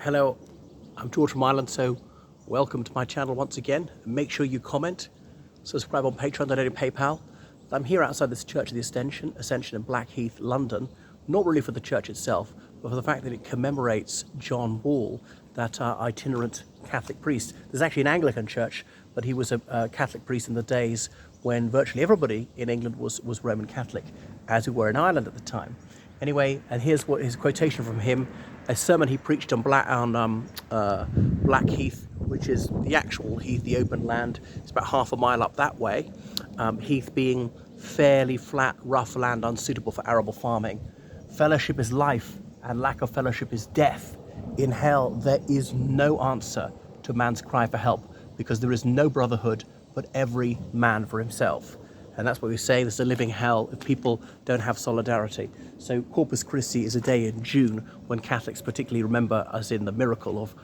Hello, I'm George from Ireland, so welcome to my channel once again. Make sure you comment, subscribe on Patreon, donate PayPal. I'm here outside this Church of the Ascension in Blackheath, London, not really for the church itself, but for the fact that it commemorates John Ball, that itinerant Catholic priest. There's actually an Anglican church, but he was a Catholic priest in the days when virtually everybody in England was Roman Catholic, as we were in Ireland at the time. Anyway, and here's what his quotation from him, a sermon he preached on Blackheath, which is the actual heath, the open land. It's about half a mile up that way. Heath being fairly flat, rough land, unsuitable for arable farming. Fellowship is life, and lack of fellowship is death. In hell, there is no answer to man's cry for help, because there is no brotherhood, but every man for himself. And that's what we say, there's a living hell if people don't have solidarity. So Corpus Christi is a day in June when Catholics particularly remember us in the miracle of,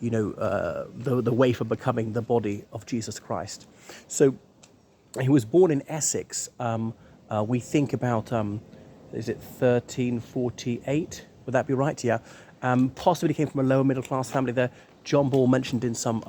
the wafer becoming the body of Jesus Christ. So he was born in Essex. We think about, is it 1348? Would that be right? Yeah. Possibly came from a lower middle class family there. John Ball mentioned in some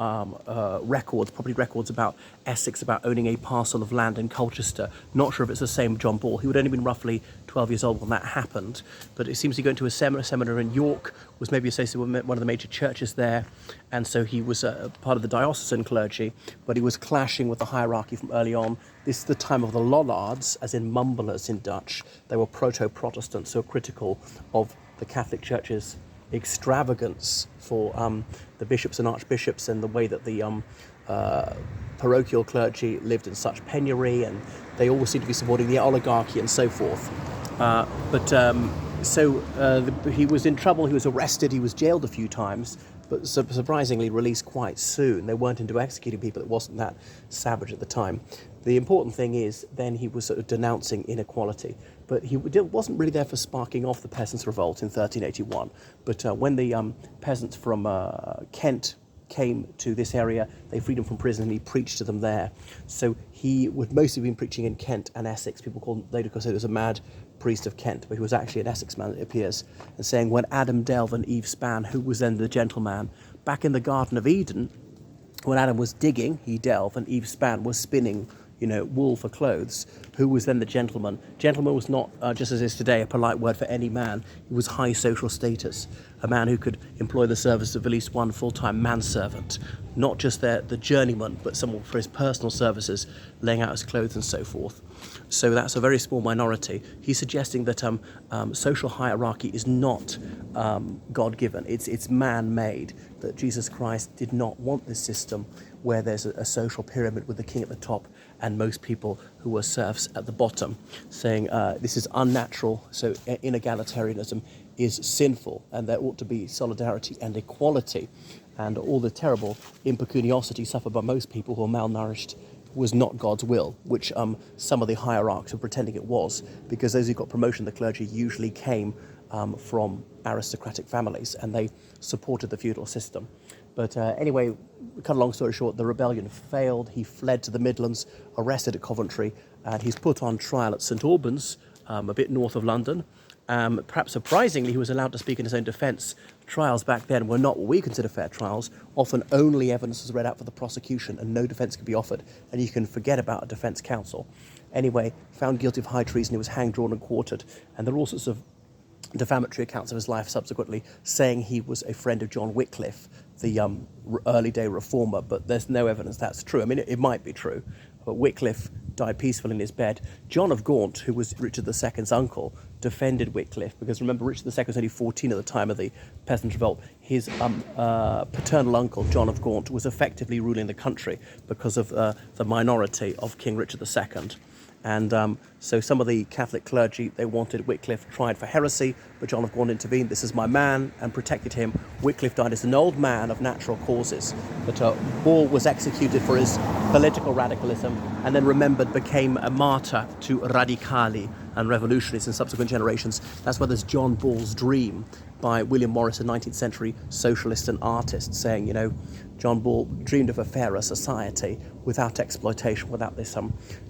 records, property records about Essex, about owning a parcel of land in Colchester. Not sure if it's the same John Ball. He would only been roughly 12 years old when that happened. But it seems he went to a seminary in York, was maybe associated with one of the major churches there. And so he was part of the diocesan clergy, but he was clashing with the hierarchy from early on. This is the time of the Lollards, as in mumblers in Dutch. They were proto-Protestants who were critical of the Catholic Church's extravagance for the bishops and archbishops, and the way that the parochial clergy lived in such penury, and they all seemed to be supporting the oligarchy and so forth. He was in trouble. He was arrested. He was jailed a few times, but surprisingly released quite soon. They weren't into executing people. It wasn't that savage at the time. The important thing is then he was sort of denouncing inequality, but he wasn't really there for sparking off the peasants' revolt in 1381. But when the peasants from Kent came to this area, they freed him from prison, and he preached to them there. So he would mostly have been preaching in Kent and Essex. People later said he was a mad priest of Kent, but he was actually an Essex man, it appears, and saying, when Adam delved and Eve span, who was then the gentleman? Back in the Garden of Eden, when Adam was digging, he delved, and Eve span was spinning, wool for clothes. Who was then the gentleman? Gentleman was not, just as is today, a polite word for any man. He was high social status, a man who could employ the service of at least one full-time manservant, not just the journeyman, but someone for his personal services, laying out his clothes and so forth. So that's a very small minority. He's suggesting that social hierarchy is not God-given. It's man-made, that Jesus Christ did not want this system where there's a social pyramid with the king at the top and most people who were serfs at the bottom, saying this is unnatural, so inegalitarianism is sinful, and there ought to be solidarity and equality, and all the terrible impecuniosity suffered by most people who are malnourished was not God's will, which some of the hierarchs were pretending it was, because those who got promotion in the clergy usually came from aristocratic families, and they supported the feudal system. But anyway, cut a long story short, the rebellion failed. He fled to the Midlands, arrested at Coventry, and he's put on trial at St Albans, a bit north of London. Perhaps surprisingly, he was allowed to speak in his own defence. Trials back then were not what we consider fair trials. Often only evidence was read out for the prosecution and no defence could be offered, and you can forget about a defence counsel. Anyway, found guilty of high treason, he was hanged, drawn and quartered, and there are all sorts of defamatory accounts of his life subsequently, saying he was a friend of John Wycliffe, the early day reformer, but there's no evidence that's true. I mean, it might be true, but Wycliffe died peacefully in his bed. John of Gaunt, who was Richard II's uncle, defended Wycliffe, because remember, Richard II was only 14 at the time of the Peasant Revolt. His paternal uncle, John of Gaunt, was effectively ruling the country because of the minority of King Richard II. And so some of the Catholic clergy, they wanted Wycliffe tried for heresy, but John of Gaunt intervened. This is my man, and protected him. Wycliffe died as an old man of natural causes. But Ball was executed for his political radicalism, and then remembered became a martyr to radicali and revolutionaries in subsequent generations. That's why there's John Ball's Dream by William Morris, a 19th century socialist and artist, saying, John Ball dreamed of a fairer society without exploitation, without this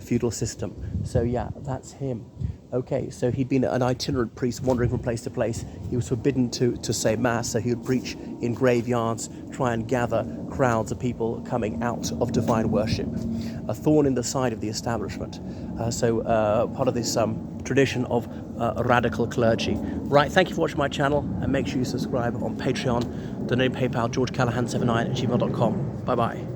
feudal system. So yeah, that's him. Okay, so he'd been an itinerant priest wandering from place to place. He was forbidden to say mass, so he would preach in graveyards, try and gather crowds of people coming out of divine worship. A thorn in the side of the establishment. Part of this tradition of radical clergy. Right, thank you for watching my channel, and make sure you subscribe on Patreon, donate PayPal, georgecallahan79@gmail.com. Bye-bye.